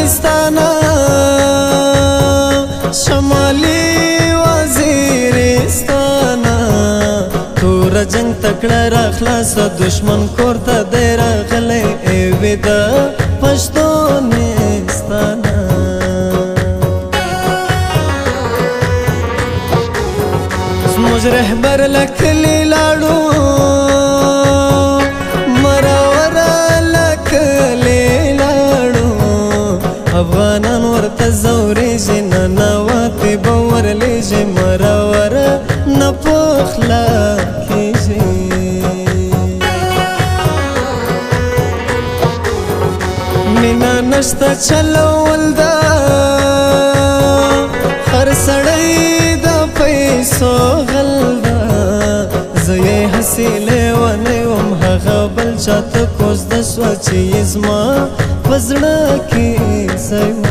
وزیرستانا شمالی وزیرستانا تور جنگ تکړه را خلاص دشمن کور ته دی راغلی ایوې د پښتونستانا زموږ رهبر له کلي لاړو مرور له کلي لاړو افغانان ورته ځورېږي ننواتې به ورلېږي مرور نه پخلا کېږي مینه نشته چلول ده هر سړی د پیسو غل ده زه یې هسې لیونی وم هغه بل چاته کوزده سوه چې یې زما په زړه کې ځای و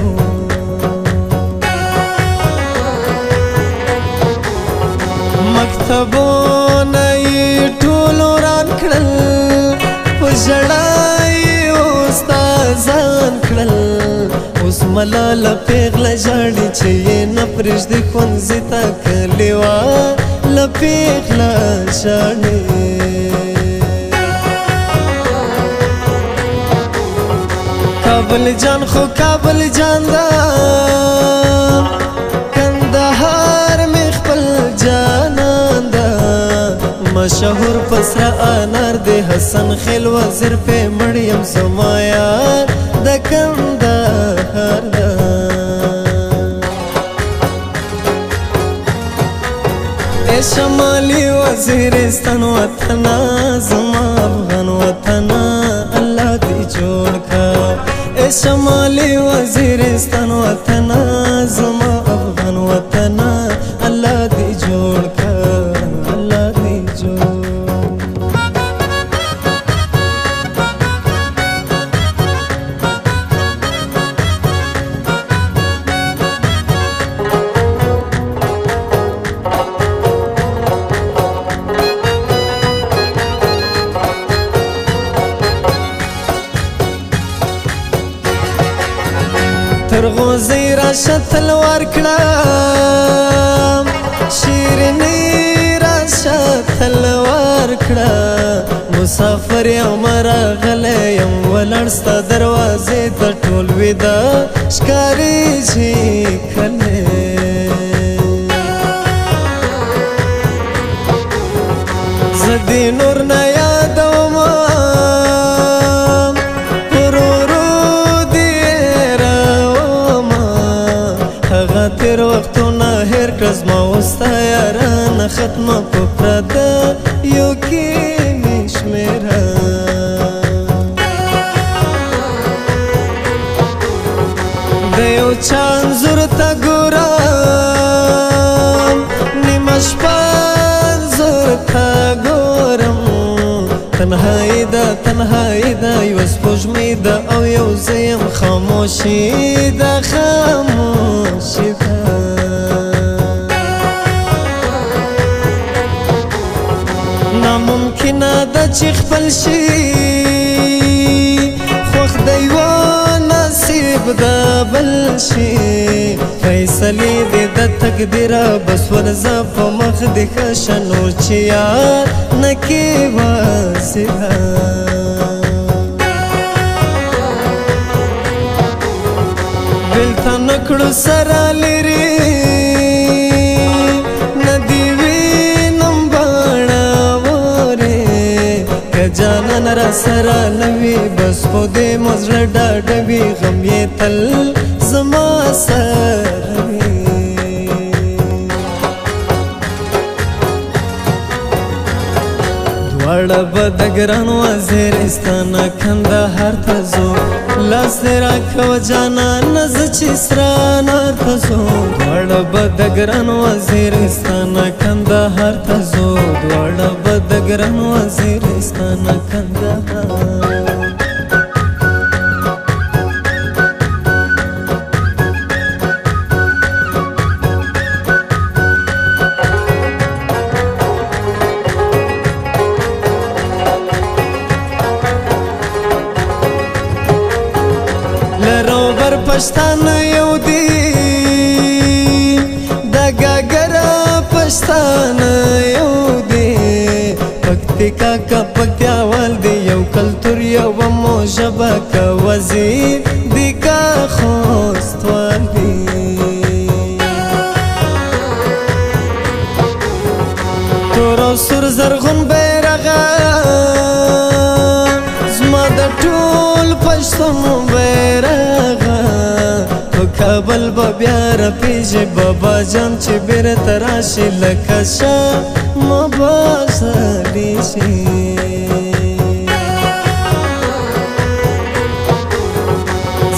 مکتبونه یې ټول وران کړل په ژړا یې استادان کړل اوس ملاله پیغله ژاړي چې یې نه پرېږدي ښوونځي ته کلیواله پیغله ژاړي کابل جان خو کابل جان ده کندهار مې خپل جانان ده مشهور پسره انار دی حسن خیل وزیر پې مړ یم زما یار د کندهار ده ای شمالي وزیرستان وطنه زما افغان وطنه الله دې جوړ کړه ای شمالي وزیرستان وطنه زما افغان وطنه الله دې جوړ کړه الله دې جوړ تر غوزی راشه تلوار کړه شیرینی راشه تلوار کړه مسافر یم راغلی یم ولاړ ستا دروازې ته ټول ویده ښکارېږي کلی زه دې نور نه یادومه تیر وختونه هیر کړه زما اوس تا یارانه ختمه په پردیو کې مې شمېره د یو چا انځور ته ګورم نیمه شپه انځور ته ګورم تنهایي ده تنهایي ده یوه سپوږمۍ ده او یو زه یم خاموشي ده خاموشي ده ناممکنه ده چې خپل شي خوښ د یوه نصیب ده بل شي فیصلې دې د تقدیره بس ورځه په مخ دې ښه شه نور چې یار نه کې واسطه بېلته نه کړو سره لرې نه دې وینم باڼهورې که جانان را سره نه وي بس خو دې مو زړه ډاډه وي غم یې تل زما سره وي دواړه به د ګران وزیرستان کندهار ته ځو لاس دې راکوه جانانه زه چې سره انار ته ځو دواړه به د ګران وزیرستان کندهار ته ځو دواړه به د ګران وزیرستان کندهار پښتانه یو دی د ګاګره پښتانه یو دی پکتیکا کا پکتیاوال دی یو کلتور یو مو ژبه کا وزیر دی کا خوستوال دی تور او سور زرغون بیرغه زما د ټول پښتون بیرغه په کابل به بیا رپیږي بابا جان چې بیرته راشي لکه شمع به ځلې شي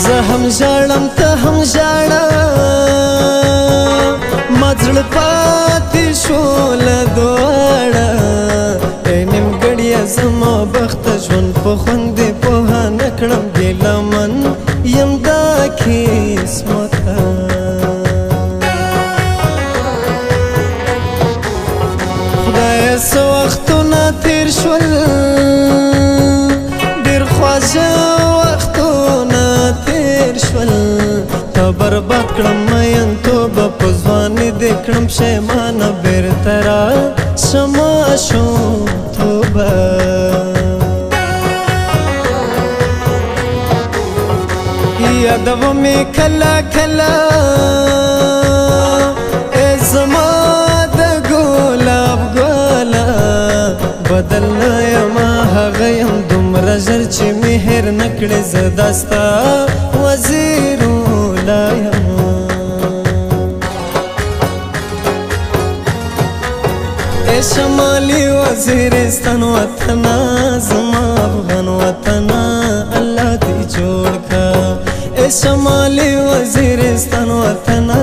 زه هم ژاړم ته هم ژاړه ما زړه پاتې شو له دواړه ای نیمګړیه زما بخته ژوند په خوند دې پوهه نه کړم ګیلمن یم دا قسمته خدایه څه وختونه تېر شول ډېر خواږه وختونه تېر شول تا برباد کړم مینتوبه په ځواني دې کړم پښیمانه بېرته راشه ماشومتوبه یادومې کله کله ای زما د ګلاب ګله بدل نه یمه هغه یم دومره ژر چې مې هېر نه کړې زه دا ستا وزیرولا یم ای شمالي وزیرستان وطنه زما افغان وطنه الله دې جوړ کا ای شمالي وزیرستان وطنه